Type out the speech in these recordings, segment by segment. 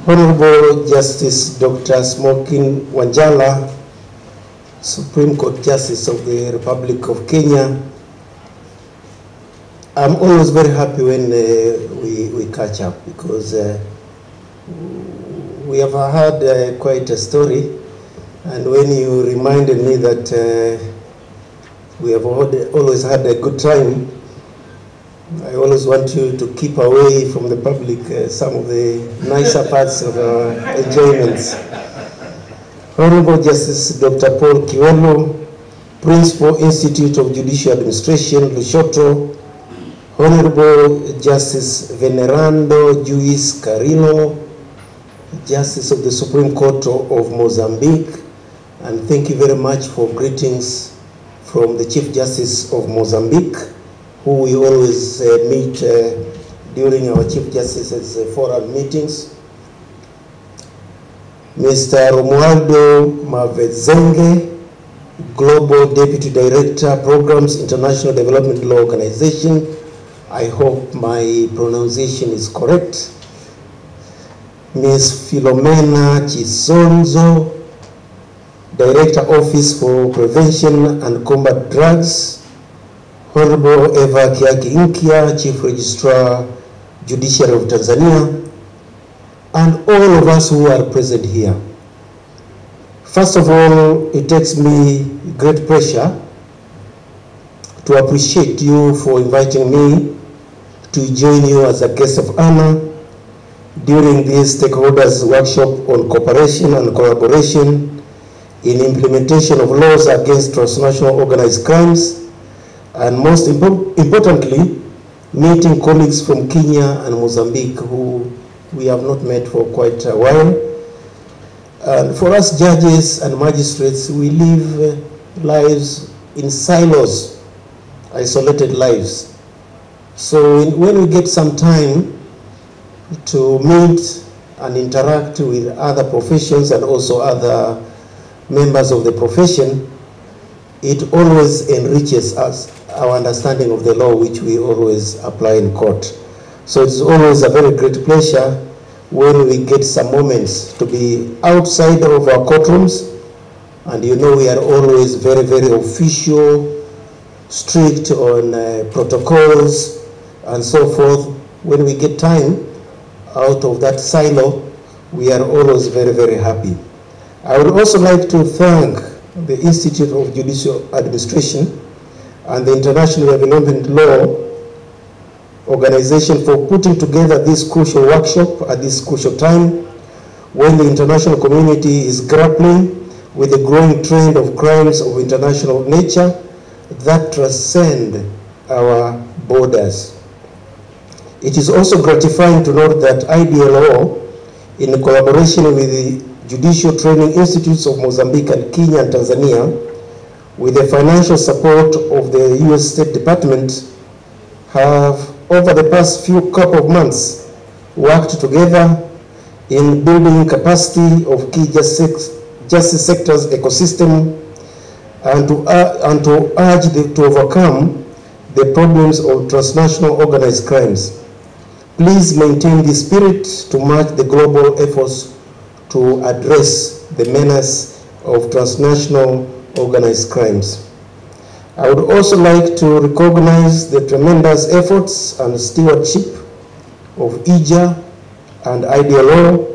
Honorable Justice Dr. Smokin Wanjala, Supreme Court Justice of the Republic of Kenya. I'm always very happy when we catch up because we have had quite a story, and when you reminded me that we have always had a good time, I always want you to keep away from the public some of the nicer parts of our enjoyments. Honorable Justice Dr. Paul Kiwelo, Principal Institute of Judicial Administration, Lushoto, Honorable Justice Venerando Juiz Carino, Justice of the Supreme Court of Mozambique, and thank you very much for greetings from the Chief Justice of Mozambique, who we always meet during our Chief Justice's forum meetings. Mr. Romualdo Mavezenge, Global Deputy Director, Programs, International Development Law Organization. I hope my pronunciation is correct. Ms. Philomena Chisonzo, Director, Office for Prevention and Combat Drugs. Honorable Eva Kiaki Inkia, Chief Registrar, Judiciary of Tanzania, and all of us who are present here. First of all, it takes me great pleasure to appreciate you for inviting me to join you as a guest of honor during this stakeholders workshop on cooperation and collaboration in implementation of laws against transnational organized crimes, and most importantly, meeting colleagues from Kenya and Mozambique who we have not met for quite a while. And for us judges and magistrates, we live lives in silos, isolated lives. So when we get some time to meet and interact with other professions and also other members of the profession, it always enriches us, our understanding of the law, which we always apply in court. So it's always a very great pleasure when we get some moments to be outside of our courtrooms. And you know, we are always very, very official, strict on protocols and so forth. When we get time out of that silo, we are always very, very happy. I would also like to thank the Institute of Judicial Administration and the International Development Law Organization for putting together this crucial workshop at this crucial time when the international community is grappling with the growing trend of crimes of international nature that transcend our borders. It is also gratifying to note that IDLO, in collaboration with the Judicial Training Institutes of Mozambique and Kenya and Tanzania, with the financial support of the U.S. State Department, have over the past couple of months worked together in building capacity of key justice sector's ecosystem and to urge to overcome the problems of transnational organized crimes. Please maintain the spirit to match the global efforts to address the menace of transnational organized crimes. I would also like to recognize the tremendous efforts and stewardship of IJA and IDLO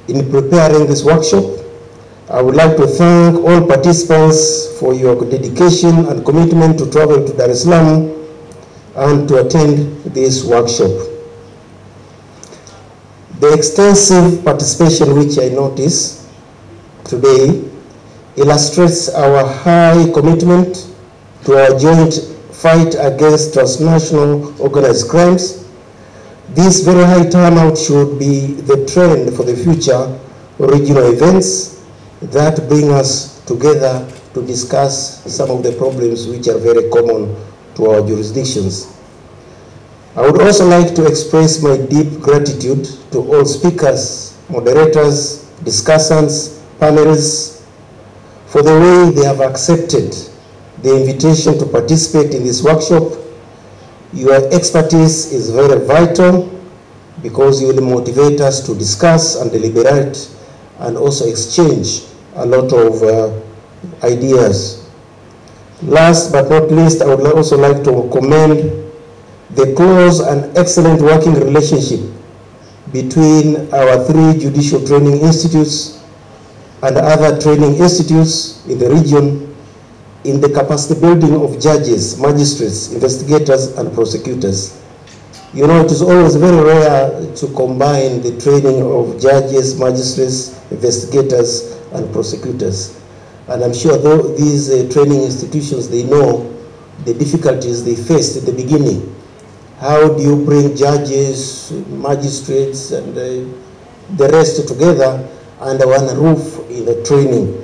in preparing this workshop. I would like to thank all participants for your dedication and commitment to travel to Dar es Salaam and to attend this workshop. The extensive participation which I notice today illustrates our high commitment to our joint fight against transnational organized crimes. This very high turnout should be the trend for the future regional events that bring us together to discuss some of the problems which are very common to our jurisdictions. I would also like to express my deep gratitude to all speakers, moderators, discussants, panelists, for the way they have accepted the invitation to participate in this workshop. Your expertise is very vital, because you will motivate us to discuss and deliberate and also exchange a lot of ideas. Last but not least, I would also like to commend the close and excellent working relationship between our 3 judicial training institutes and other training institutes in the region in the capacity building of judges, magistrates, investigators, and prosecutors. You know, it is always very rare to combine the training of judges, magistrates, investigators, and prosecutors. And I'm sure these training institutions, they know the difficulties they faced in the beginning. How do you bring judges, magistrates, and the rest together under one roof in the training?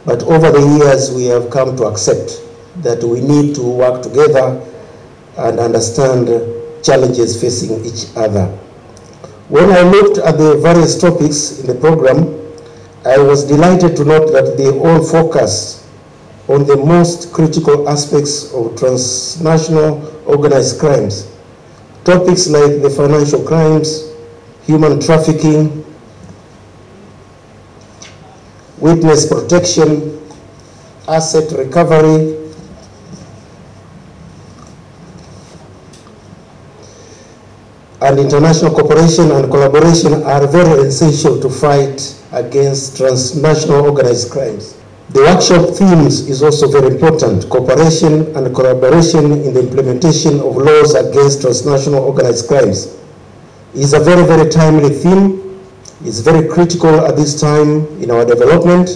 But over the years, we have come to accept that we need to work together and understand challenges facing each other. When I looked at the various topics in the program, I was delighted to note that they all focus on the most critical aspects of transnational organized crimes. Topics like the financial crimes, human trafficking, witness protection, asset recovery, and international cooperation and collaboration are very essential to fight against transnational organized crimes. The workshop themes is also very important: cooperation and collaboration in the implementation of laws against transnational organized crimes. Is a very, very timely theme. It's very critical at this time in our development.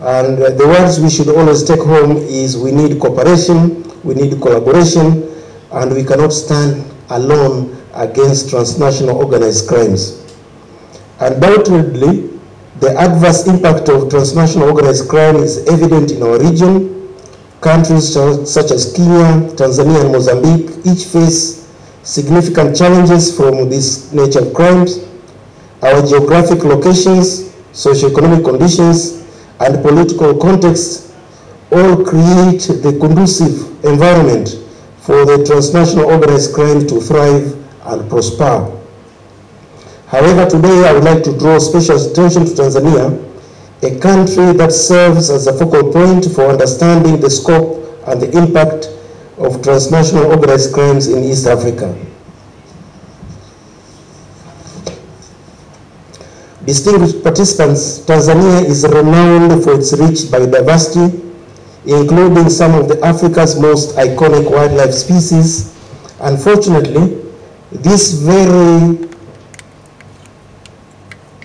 And the words we should always take home is we need cooperation, we need collaboration, and we cannot stand alone against transnational organized crimes. Undoubtedly, the adverse impact of transnational organized crime is evident in our region. Countries such as Kenya, Tanzania, and Mozambique each face significant challenges from this nature of crimes. Our geographic locations, socioeconomic conditions, and political context all create the conducive environment for the transnational organized crime to thrive and prosper. However, today I would like to draw special attention to Tanzania, a country that serves as a focal point for understanding the scope and the impact of transnational organized crimes in East Africa. Distinguished participants, Tanzania is renowned for its rich biodiversity, including some of Africa's most iconic wildlife species. Unfortunately, this very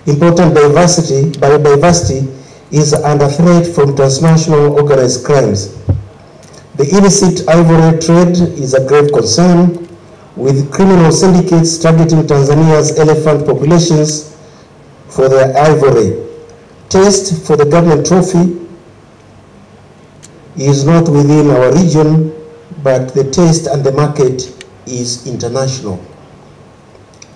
important biodiversity is under threat from transnational organized crimes. The illicit ivory trade is a grave concern, with criminal syndicates targeting Tanzania's elephant populations for their ivory. Taste for the government trophy is not within our region, but the taste and the market is international.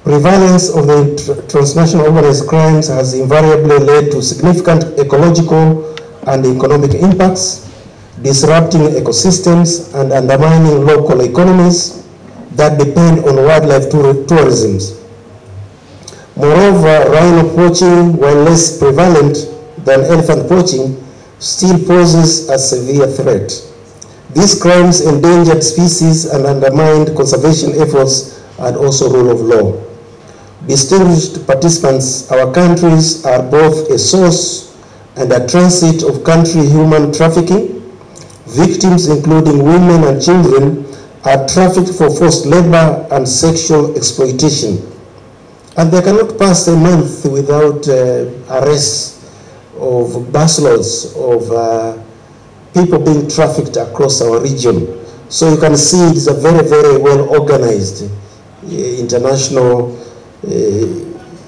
Prevalence of the transnational organized crimes has invariably led to significant ecological and economic impacts, disrupting ecosystems and undermining local economies that depend on wildlife tourism. Moreover, rhino poaching, while less prevalent than elephant poaching, still poses a severe threat. These crimes endangered species and undermined conservation efforts and also rule of law. Distinguished participants, our countries are both a source and a transit of country human trafficking. Victims, including women and children, are trafficked for forced labor and sexual exploitation. And they cannot pass a month without arrests of busloads of people being trafficked across our region. So you can see it's a very, very well organized international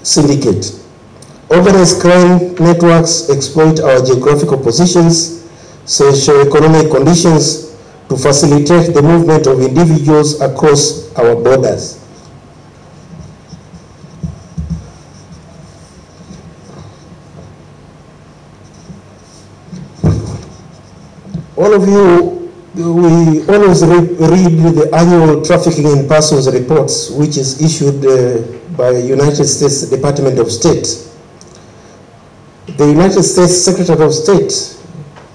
syndicate. Organized crime networks exploit our geographical positions, socio-economic conditions to facilitate the movement of individuals across our borders. All of you We always read the annual Trafficking in Persons reports, which is issued by United States Department of State. The United States Secretary of State,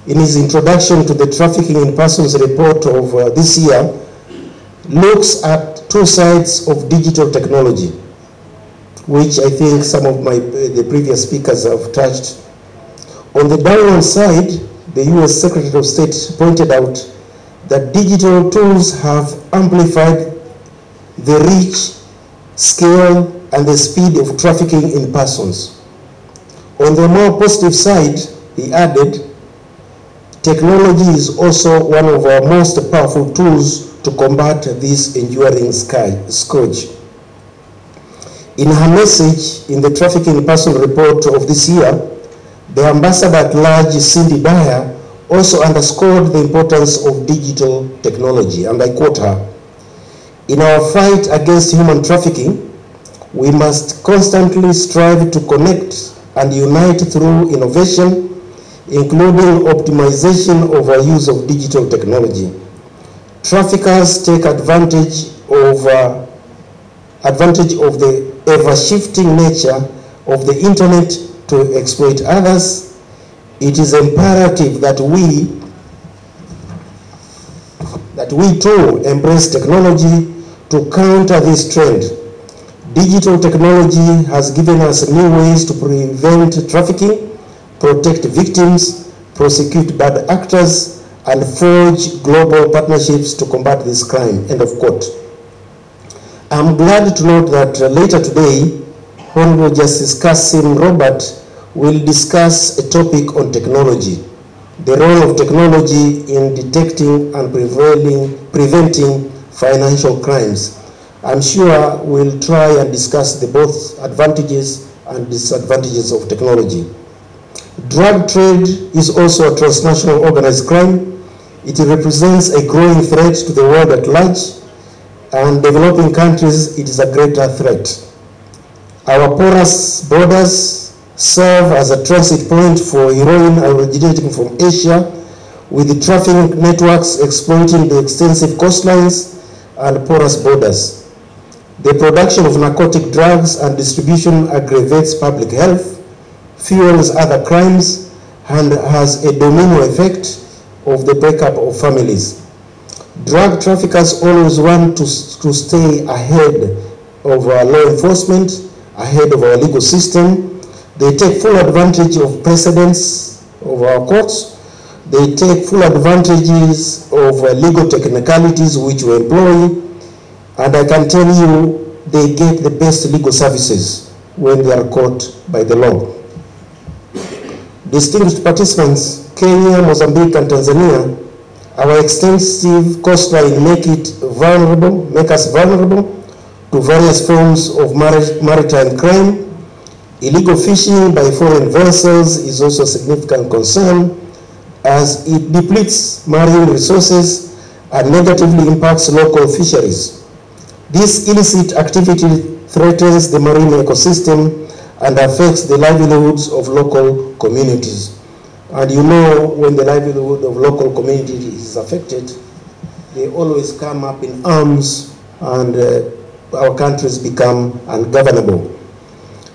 in his introduction to the Trafficking in Persons report of this year, looks at two sides of digital technology, which I think some of the previous speakers have touched. On the downward side, the US Secretary of State pointed out that digital tools have amplified the reach, scale, and the speed of trafficking in persons. On the more positive side, he added, technology is also one of our most powerful tools to combat this enduring scourge. In her message in the Trafficking in Persons report of this year, the Ambassador at Large, Cindy Dyer, also underscored the importance of digital technology, and I quote her, "In our fight against human trafficking, we must constantly strive to connect and unite through innovation, including optimization of our use of digital technology. Traffickers take advantage of the ever-shifting nature of the internet to exploit others. It is imperative that we too embrace technology to counter this trend. Digital technology has given us new ways to prevent trafficking, protect victims, prosecute bad actors, and forge global partnerships to combat this crime," end of quote. I'm glad to note that later today, Honorable Justice Kasim Robert will discuss a topic on technology, the role of technology in detecting and preventing financial crimes. I'm sure we'll try and discuss the both advantages and disadvantages of technology. Drug trade is also a transnational organized crime. It represents a growing threat to the world at large, and developing countries, it is a greater threat. Our porous borders serve as a transit point for heroin originating from Asia, with the trafficking networks exploiting the extensive coastlines and porous borders. The production of narcotic drugs and distribution aggravates public health, fuels other crimes, and has a domino effect of the breakup of families. Drug traffickers always want to stay ahead of our law enforcement, ahead of our legal system. They take full advantage of precedents of our courts. They take full advantages of legal technicalities which we employ, and I can tell you they get the best legal services when they are caught by the law. Distinguished participants, Kenya, Mozambique, and Tanzania, our extensive coastline make us vulnerable to various forms of maritime crime. Illegal fishing by foreign vessels is also a significant concern, as it depletes marine resources and negatively impacts local fisheries. This illicit activity threatens the marine ecosystem and affects the livelihoods of local communities. And you know, when the livelihood of local communities is affected, they always come up in arms, and our countries become ungovernable.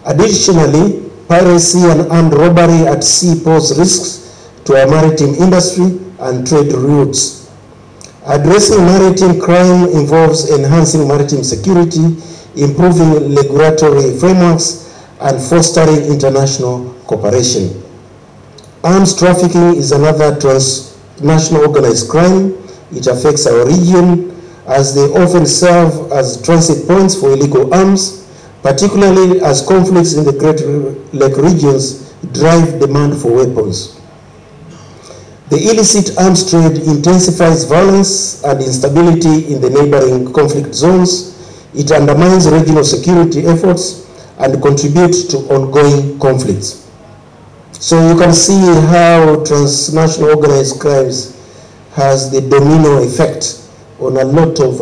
Additionally, piracy and armed robbery at sea pose risks to our maritime industry and trade routes. Addressing maritime crime involves enhancing maritime security, improving regulatory frameworks, and fostering international cooperation. Arms trafficking is another transnational organized crime. It affects our region, as they often serve as transit points for illegal arms, particularly as conflicts in the Great Lake regions drive demand for weapons. The illicit arms trade intensifies violence and instability in the neighboring conflict zones. It undermines regional security efforts and contributes to ongoing conflicts. So you can see how transnational organized crimes has the domino effect on a lot of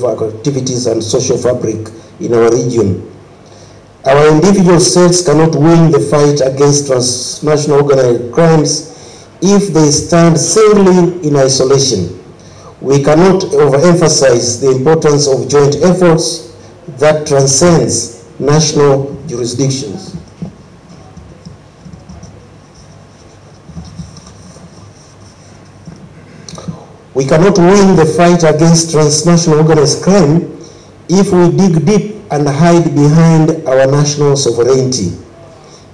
activities and social fabric in our region. Our individual states cannot win the fight against transnational organized crimes if they stand singly in isolation. We cannot overemphasize the importance of joint efforts that transcends national jurisdictions. We cannot win the fight against transnational organized crime if we dig deep and hide behind our national sovereignty.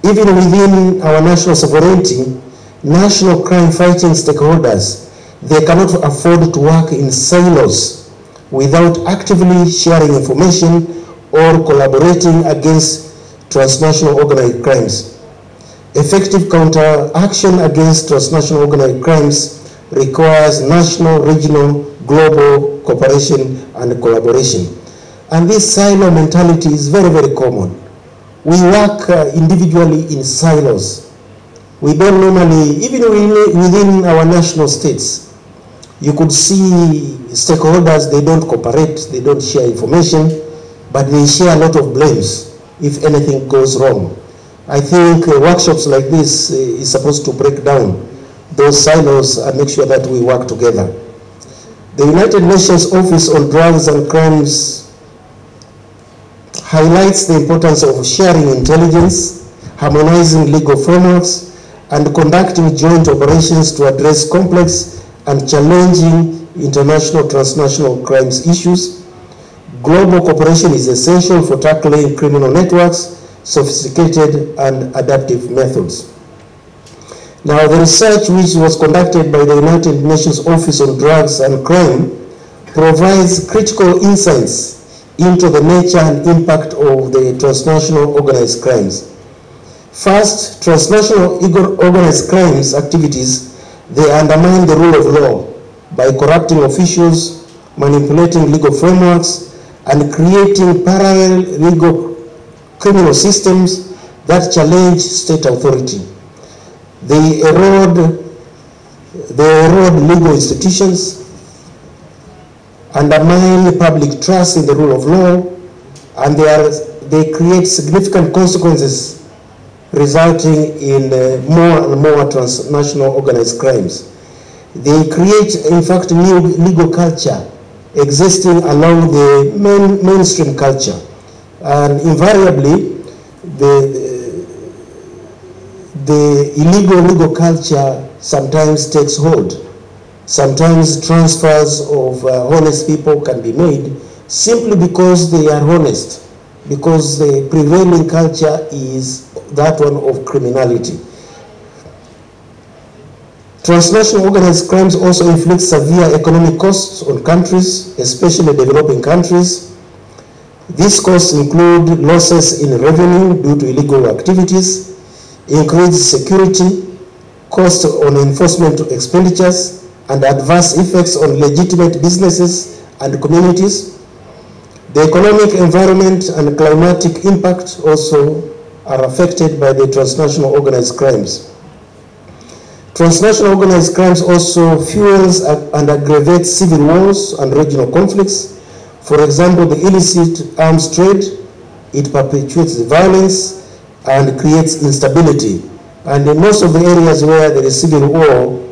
Even within our national sovereignty, national crime fighting stakeholders, they cannot afford to work in silos without actively sharing information or collaborating against transnational organized crimes. Effective counteraction against transnational organized crimes requires national, regional, global cooperation and collaboration. And this silo mentality is very, very common. We work individually in silos. We don't normally, even within our national states, you could see stakeholders, they don't cooperate, they don't share information, but they share a lot of blames if anything goes wrong. I think workshops like this is supposed to break down those silos and make sure that we work together. The United Nations Office on Drugs and Crimes highlights the importance of sharing intelligence, harmonizing legal frameworks, and conducting joint operations to address complex and challenging international transnational crimes issues. Global cooperation is essential for tackling criminal networks, sophisticated and adaptive methods. Now, the research which was conducted by the United Nations Office on Drugs and Crime provides critical insights into the nature and impact of the transnational organized crimes. First, transnational organized crimes activities, they undermine the rule of law by corrupting officials, manipulating legal frameworks, and creating parallel legal criminal systems that challenge state authority. They erode legal institutions, undermine public trust in the rule of law, and they create significant consequences resulting in more and more transnational organized crimes. They create, in fact, new legal culture existing along the mainstream culture. And invariably, the illegal legal culture sometimes takes hold. Sometimes transfers of honest people can be made simply because they are honest, because the prevailing culture is that one of criminality. Transnational organized crimes also inflict severe economic costs on countries, especially developing countries. These costs include losses in revenue due to illegal activities, increased security, cost on enforcement expenditures, and adverse effects on legitimate businesses and communities. The economic environment and climatic impact also are affected by the transnational organized crimes. Transnational organized crimes also fuels and aggravates civil wars and regional conflicts. For example, the illicit arms trade, it perpetuates violence and creates instability. And in most of the areas where there is civil war,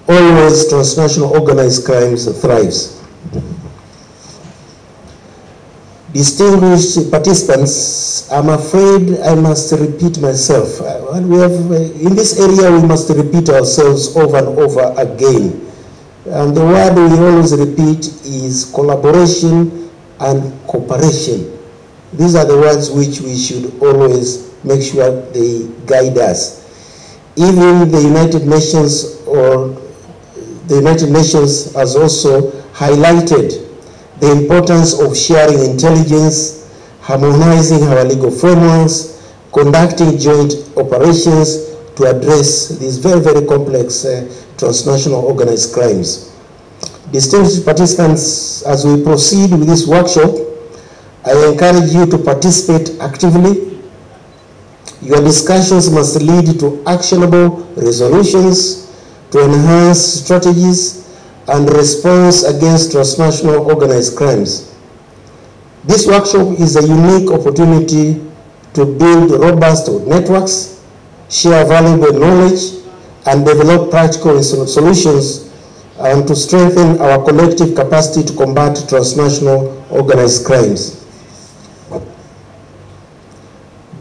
always transnational organized crimes thrives. Distinguished participants, I'm afraid I must repeat myself. In this area, we must repeat ourselves over and over again. And the word we always repeat is collaboration and cooperation. These are the words which we should always make sure they guide us. Even the United Nations has also highlighted the importance of sharing intelligence, harmonizing our legal frameworks, conducting joint operations to address these very, very complex transnational organized crimes. Distinguished participants, as we proceed with this workshop, I encourage you to participate actively. Your discussions must lead to actionable resolutions to enhance strategies and response against transnational organized crimes. This workshop is a unique opportunity to build robust networks, share valuable knowledge, and develop practical solutions and to strengthen our collective capacity to combat transnational organized crimes.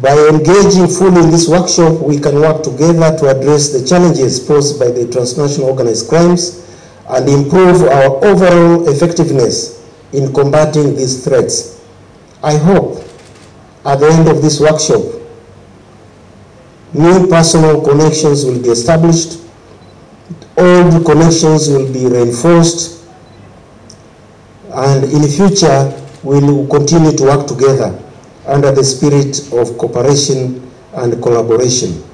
By engaging fully in this workshop, we can work together to address the challenges posed by the transnational organized crimes and improve our overall effectiveness in combating these threats. I hope at the end of this workshop, new personal connections will be established, old connections will be reinforced, and in the future we will continue to work together under the spirit of cooperation and collaboration.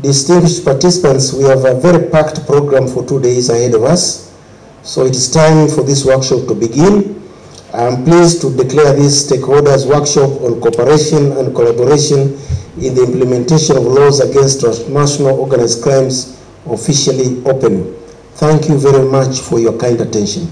Distinguished participants, we have a very packed program for 2 days ahead of us, so it is time for this workshop to begin. I am pleased to declare this stakeholders workshop on cooperation and collaboration in the implementation of laws against transnational organized crimes officially open. Thank you very much for your kind attention.